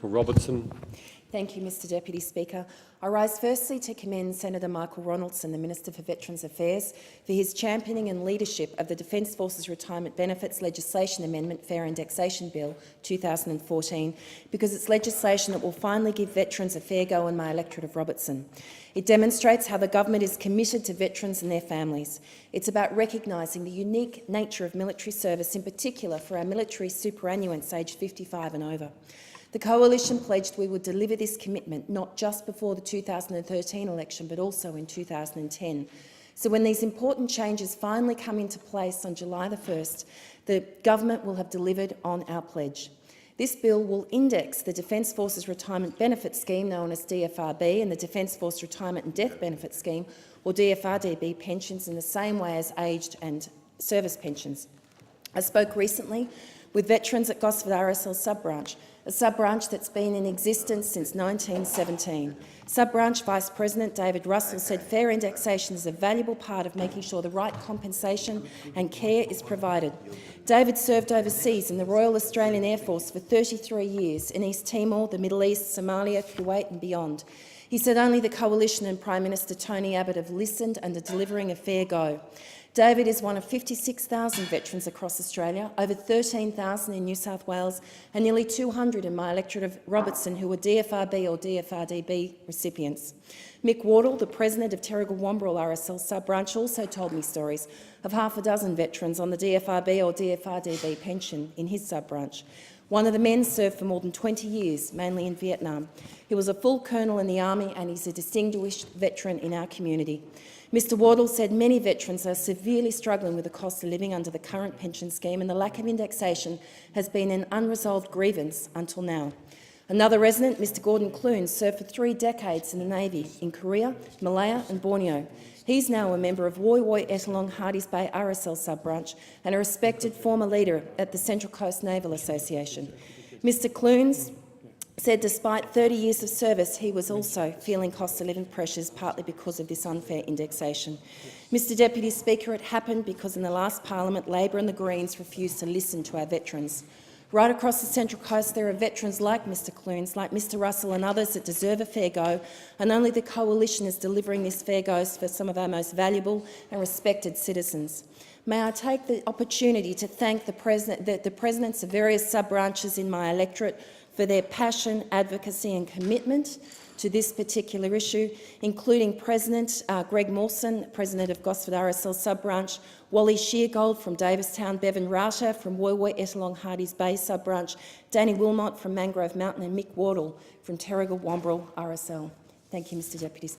For Robertson. Thank you, Mr Deputy Speaker. I rise firstly to commend Senator Michael Ronaldson, the Minister for Veterans Affairs, for his championing and leadership of the Defence Forces Retirement Benefits Legislation Amendment Fair Indexation Bill 2014, because it's legislation that will finally give veterans a fair go in my electorate of Robertson. It demonstrates how the government is committed to veterans and their families. It's about recognising the unique nature of military service, in particular for our military superannuants aged 55 and over. The Coalition pledged we would deliver this commitment not just before the 2013 election but also in 2010. So when these important changes finally come into place on July the 1st, the government will have delivered on our pledge. This bill will index the Defence Forces Retirement Benefit Scheme, known as DFRB, and the Defence Force Retirement and Death Benefit Scheme, or DFRDB, pensions in the same way as aged and service pensions. I spoke recently with veterans at Gosford RSL sub-branch, a sub-branch that's been in existence since 1917. Sub-branch Vice President David Russell said fair indexation is a valuable part of making sure the right compensation and care is provided. David served overseas in the Royal Australian Air Force for 33 years in East Timor, the Middle East, Somalia, Kuwait and beyond. He said only the Coalition and Prime Minister Tony Abbott have listened and are delivering a fair go. David is one of 56,000 veterans across Australia, over 13,000 in New South Wales and nearly 200 in my electorate of Robertson who were DFRB or DFRDB recipients. Mick Wardle, the President of Terrigal Wamberal RSL sub-branch, also told me stories of half a dozen veterans on the DFRB or DFRDB pension in his sub-branch. One of the men served for more than 20 years, mainly in Vietnam. He was a full colonel in the Army and he's a distinguished veteran in our community. Mr Wardle said many veterans are severely struggling with the cost of living under the current pension scheme, and the lack of indexation has been an unresolved grievance until now. Another resident, Mr Gordon Clunes, served for 3 decades in the Navy in Korea, Malaya and Borneo. He's now a member of Woy Woy Ettalong Hardies Bay RSL sub-branch and a respected former leader at the Central Coast Naval Association. Mr Clunes said despite 30 years of service, he was also feeling cost of living pressures, partly because of this unfair indexation. Mr Deputy Speaker, it happened because in the last parliament, Labor and the Greens refused to listen to our veterans. Right across the Central Coast, there are veterans like Mr Clunes, like Mr Russell and others that deserve a fair go, and only the Coalition is delivering this fair go for some of our most valuable and respected citizens. May I take the opportunity to thank the presidents of various sub-branches in my electorate for their passion, advocacy and commitment to this particular issue, including President Greg Mawson, President of Gosford RSL sub-branch, Wally Sheargold from Davistown, Bevan Router from Woy Woy Ettalong Hardies Bay sub-branch, Danny Wilmot from Mangrove Mountain and Mick Wardle from Terrigal Wamberal RSL. Thank you, Mr Deputy Speaker.